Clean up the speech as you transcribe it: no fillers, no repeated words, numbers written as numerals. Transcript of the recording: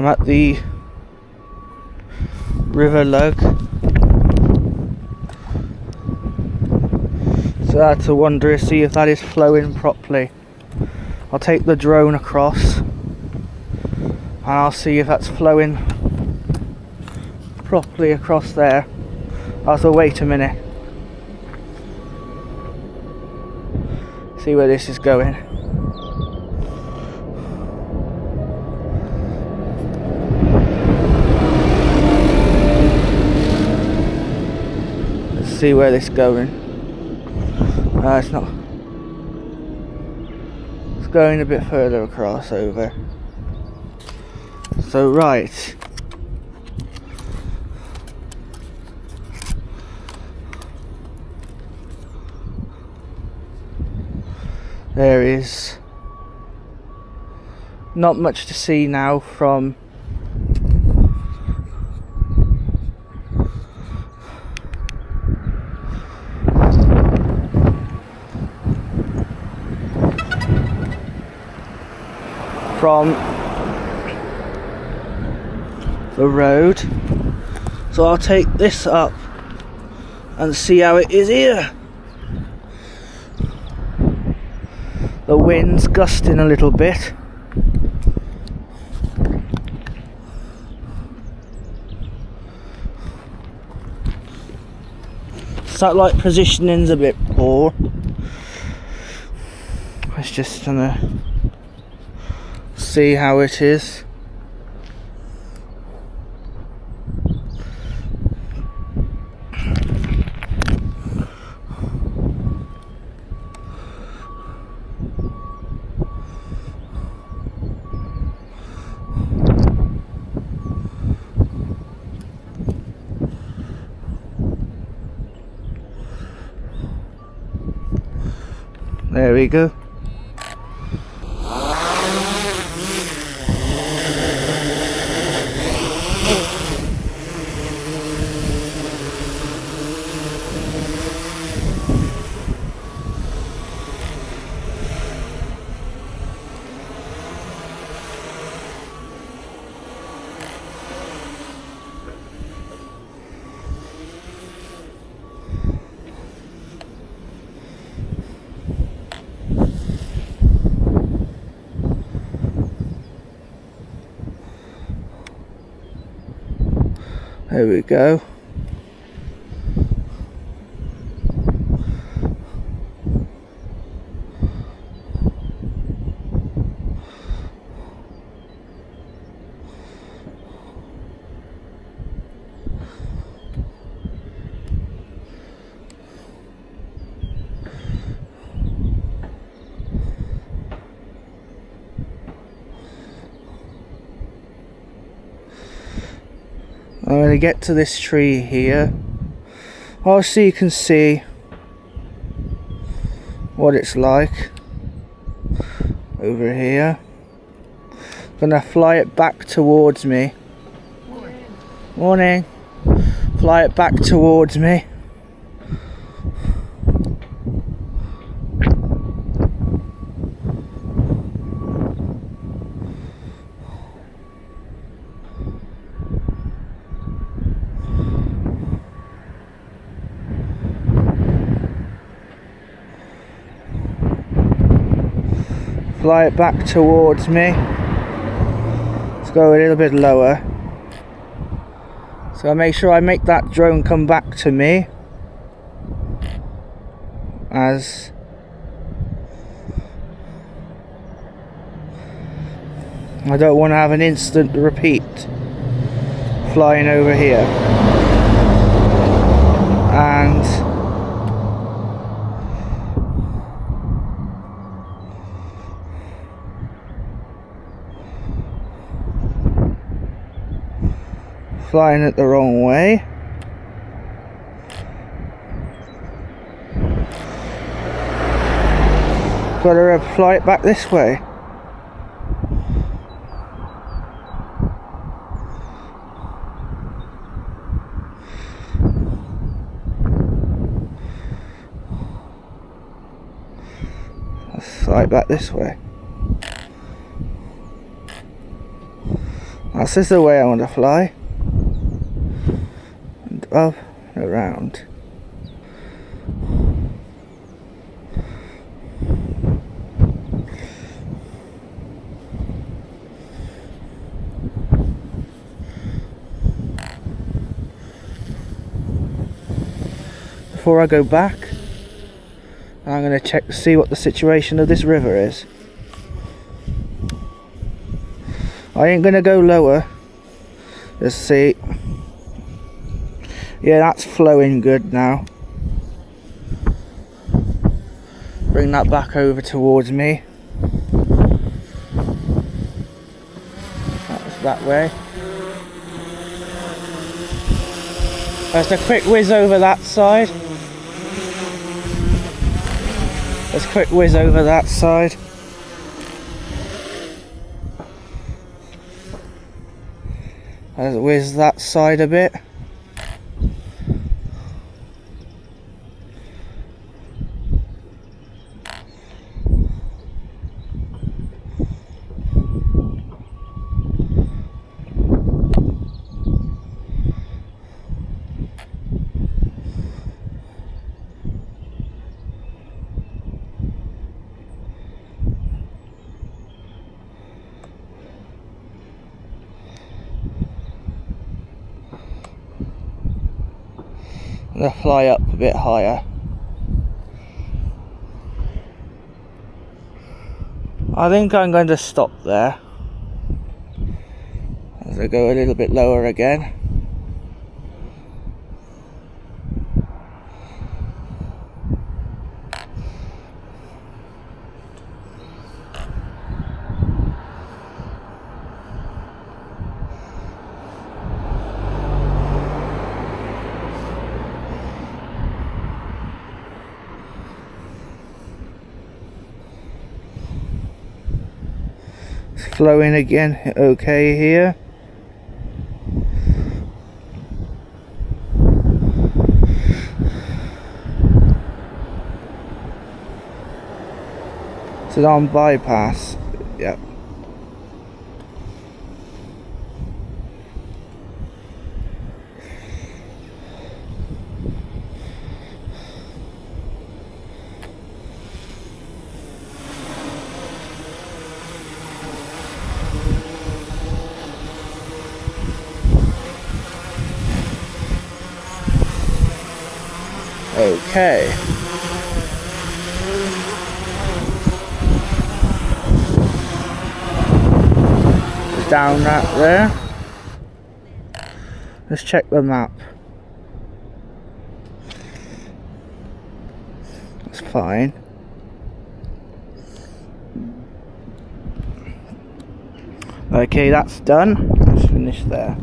I'm at the River Lugg. So I had to wonder, see if that is flowing properly. I'll take the drone across and I'll see if that's flowing properly across there. Also, wait a minute. See where this is going. Let's see where this is going. It's not. It's going a bit further across over. So right. There is not much to see now from the road, so I'll take this up and see how it is here. The wind's gusting a little bit. Satellite positioning's a bit poor. Let's just gonna see how it is. There we go. There we go. I'm going to get to this tree here. So you can see what it's like over here. I'm going to fly it back towards me. Morning. Fly it back towards me. Fly it back towards me. Let's go a little bit lower. So I make sure I make that drone come back to me, as I don't want to have an instant repeat flying over here. And flying it the wrong way. Gotta fly it back this way. Let's fly it back this way. This is the way I want to fly. And up and around. Before I go back, I'm going to check to see what the situation of this river is. I ain't going to go lower. Let's see. Yeah, that's flowing good now. Bring that back over towards me. That's that way. Just a quick whiz over that side. Just a quick whiz over that side. Let's whiz that side a bit. I'm going to fly up a bit higher. I think I'm going to stop there as I go a little bit lower again. Flowing again, okay here. It's on bypass, yep. Okay. Down that there. Let's check the map. That's fine. Okay, that's done. Let's finish there.